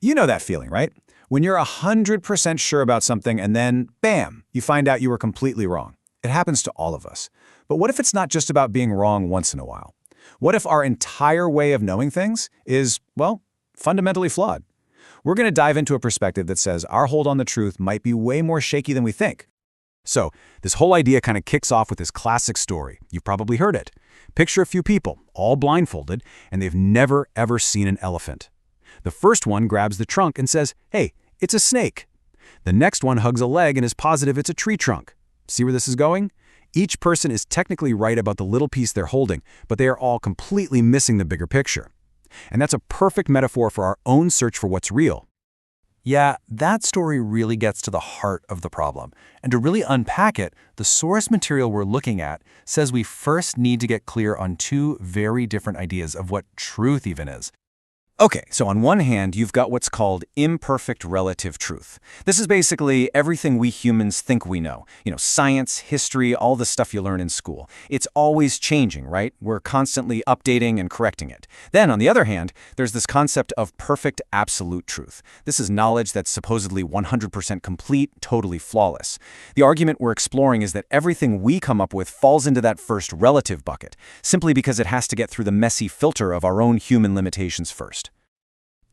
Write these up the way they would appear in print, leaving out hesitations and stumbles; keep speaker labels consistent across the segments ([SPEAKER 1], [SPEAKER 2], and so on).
[SPEAKER 1] You know that feeling, right? When you're 100% sure about something and then, bam, you find out you were completely wrong. It happens to all of us. But what if it's not just about being wrong once in a while? What if our entire way of knowing things is, well, fundamentally flawed? We're going to dive into a perspective that says our hold on the truth might be way more shaky than we think. So, this whole idea kind of kicks off with this classic story. You've probably heard it. Picture a few people, all blindfolded, and they've never, ever seen an elephant. The first one grabs the trunk and says, "Hey, it's a snake." The next one hugs a leg and is positive it's a tree trunk. See where this is going? Each person is technically right about the little piece they're holding, but they are all completely missing the bigger picture. And that's a perfect metaphor for our own search for what's real.
[SPEAKER 2] Yeah, that story really gets to the heart of the problem. And to really unpack it, the source material we're looking at says we first need to get clear on two very different ideas of what truth even is.
[SPEAKER 1] Okay, so on one hand, you've got what's called imperfect relative truth. This is basically everything we humans think we know. Science, history, all the stuff you learn in school. It's always changing, right? We're constantly updating and correcting it. Then, on the other hand, there's this concept of perfect absolute truth. This is knowledge that's supposedly 100% complete, totally flawless. The argument we're exploring is that everything we come up with falls into that first relative bucket, simply because it has to get through the messy filter of our own human limitations first.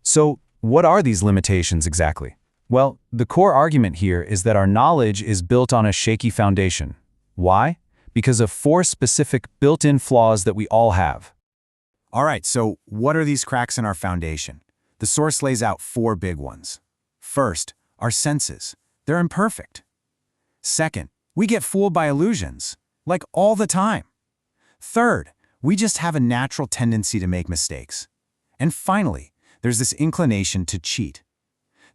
[SPEAKER 2] So, what are these limitations exactly? Well, the core argument here is that our knowledge is built on a shaky foundation. Why? Because of four specific built-in flaws that we all have.
[SPEAKER 1] All right, so what are these cracks in our foundation? The source lays out four big ones. First, our senses. They're imperfect. Second, we get fooled by illusions, like all the time. Third, we just have a natural tendency to make mistakes. And finally, there's this inclination to cheat.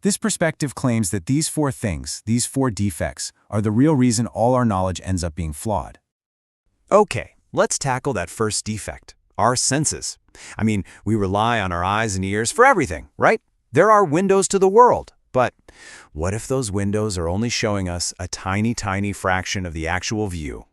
[SPEAKER 1] This perspective claims that these four things, these four defects, are the real reason all our knowledge ends up being flawed.
[SPEAKER 3] Okay, let's tackle that first defect, our senses. We rely on our eyes and ears for everything, right? They're our windows to the world. But what if those windows are only showing us a tiny, tiny fraction of the actual view?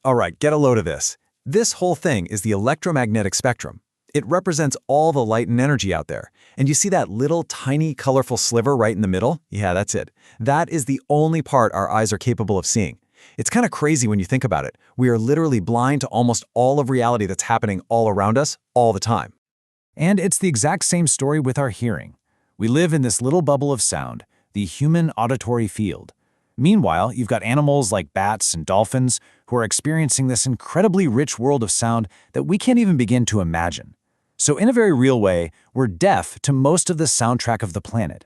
[SPEAKER 1] All right, get a load of this. This whole thing is the electromagnetic spectrum. It represents all the light and energy out there. And you see that little tiny colorful sliver right in the middle? Yeah, that's it. That is the only part our eyes are capable of seeing. It's kind of crazy when you think about it. We are literally blind to almost all of reality that's happening all around us all the time.
[SPEAKER 2] And it's the exact same story with our hearing. We live in this little bubble of sound, the human auditory field. Meanwhile, you've got animals like bats and dolphins who are experiencing this incredibly rich world of sound that we can't even begin to imagine. So in a very real way, we're deaf to most of the soundtrack of the planet.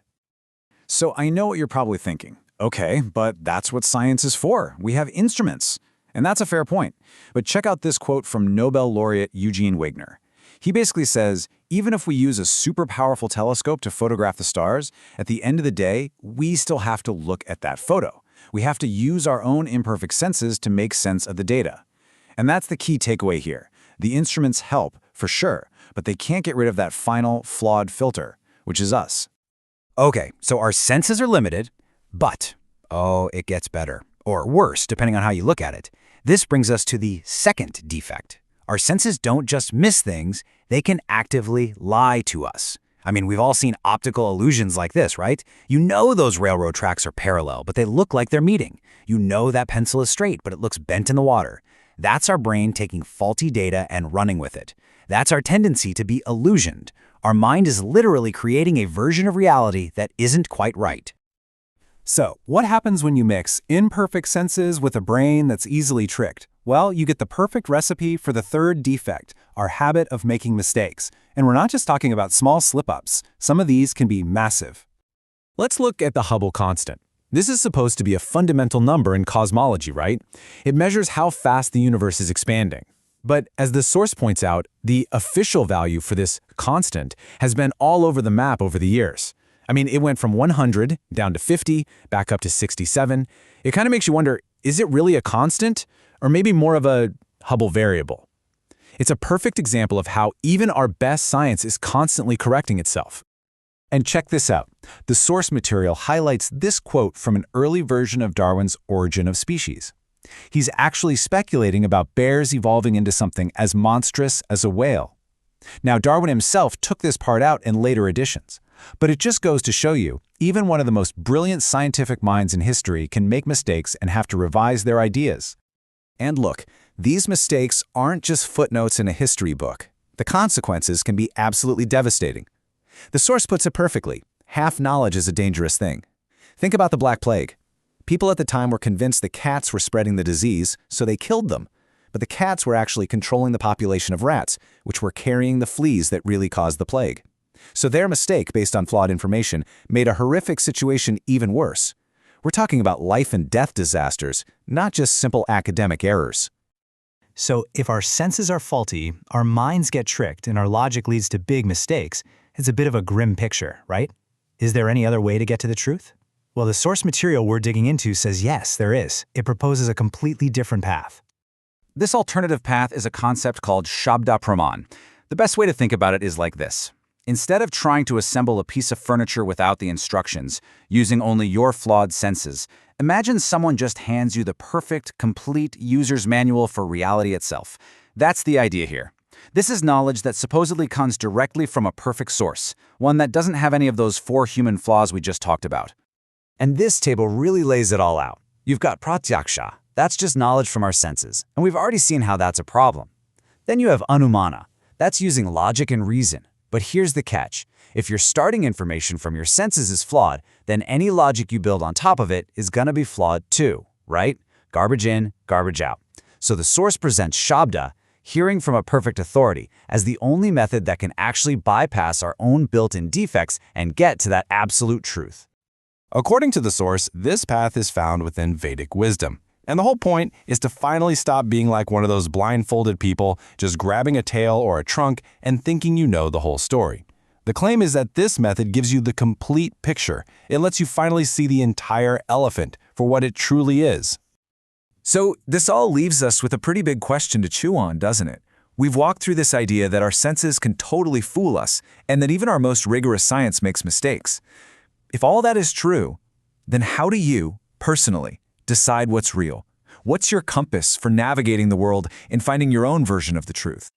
[SPEAKER 1] So I know what you're probably thinking. Okay, but that's what science is for. We have instruments. And that's a fair point. But check out this quote from Nobel laureate Eugene Wigner. He basically says, even if we use a super powerful telescope to photograph the stars, at the end of the day, we still have to look at that photo. We have to use our own imperfect senses to make sense of the data. And that's the key takeaway here. The instruments help, for sure, but they can't get rid of that final, flawed filter, which is us.
[SPEAKER 3] Okay, so our senses are limited, but, it gets better, or worse, depending on how you look at it. This brings us to the second defect. Our senses don't just miss things, they can actively lie to us. We've all seen optical illusions like this, right? You know those railroad tracks are parallel, but they look like they're meeting. You know that pencil is straight, but it looks bent in the water. That's our brain taking faulty data and running with it. That's our tendency to be illusioned. Our mind is literally creating a version of reality that isn't quite right.
[SPEAKER 2] So, what happens when you mix imperfect senses with a brain that's easily tricked? Well, you get the perfect recipe for the third defect, our habit of making mistakes. And we're not just talking about small slip-ups. Some of these can be massive.
[SPEAKER 1] Let's look at the Hubble constant. This is supposed to be a fundamental number in cosmology, right? It measures how fast the universe is expanding. But as the source points out, the official value for this constant has been all over the map over the years. It went from 100 down to 50, back up to 67. It kind of makes you wonder, is it really a constant? Or maybe more of a Hubble variable? It's a perfect example of how even our best science is constantly correcting itself. And check this out. The source material highlights this quote from an early version of Darwin's Origin of Species. He's actually speculating about bears evolving into something as monstrous as a whale. Now, Darwin himself took this part out in later editions. But it just goes to show you, even one of the most brilliant scientific minds in history can make mistakes and have to revise their ideas. And look, these mistakes aren't just footnotes in a history book. The consequences can be absolutely devastating. The source puts it perfectly. Half knowledge is a dangerous thing. Think about the Black Plague. People at the time were convinced the cats were spreading the disease, so they killed them. But the cats were actually controlling the population of rats, which were carrying the fleas that really caused the plague. So their mistake, based on flawed information, made a horrific situation even worse. We're talking about life and death disasters, not just simple academic errors.
[SPEAKER 2] So if our senses are faulty, our minds get tricked, and our logic leads to big mistakes, it's a bit of a grim picture, right? Is there any other way to get to the truth? Well, the source material we're digging into says yes, there is. It proposes a completely different path.
[SPEAKER 3] This alternative path is a concept called Shabda Praman. The best way to think about it is like this. Instead of trying to assemble a piece of furniture without the instructions, using only your flawed senses, imagine someone just hands you the perfect, complete user's manual for reality itself. That's the idea here. This is knowledge that supposedly comes directly from a perfect source, one that doesn't have any of those 4 human flaws we just talked about.
[SPEAKER 2] And this table really lays it all out. You've got pratyaksha, that's just knowledge from our senses, and we've already seen how that's a problem. Then you have anumana, that's using logic and reason. But here's the catch. If your starting information from your senses is flawed, then any logic you build on top of it is gonna be flawed too, right? Garbage in, garbage out. So the source presents Shabda, hearing from a perfect authority, as the only method that can actually bypass our own built-in defects and get to that absolute truth.
[SPEAKER 4] According to the source, this path is found within Vedic wisdom. And the whole point is to finally stop being like one of those blindfolded people, just grabbing a tail or a trunk and thinking you know the whole story. The claim is that this method gives you the complete picture. It lets you finally see the entire elephant for what it truly is.
[SPEAKER 1] So this all leaves us with a pretty big question to chew on, doesn't it? We've walked through this idea that our senses can totally fool us, and that even our most rigorous science makes mistakes. If all that is true, then how do you, personally, decide what's real? What's your compass for navigating the world and finding your own version of the truth?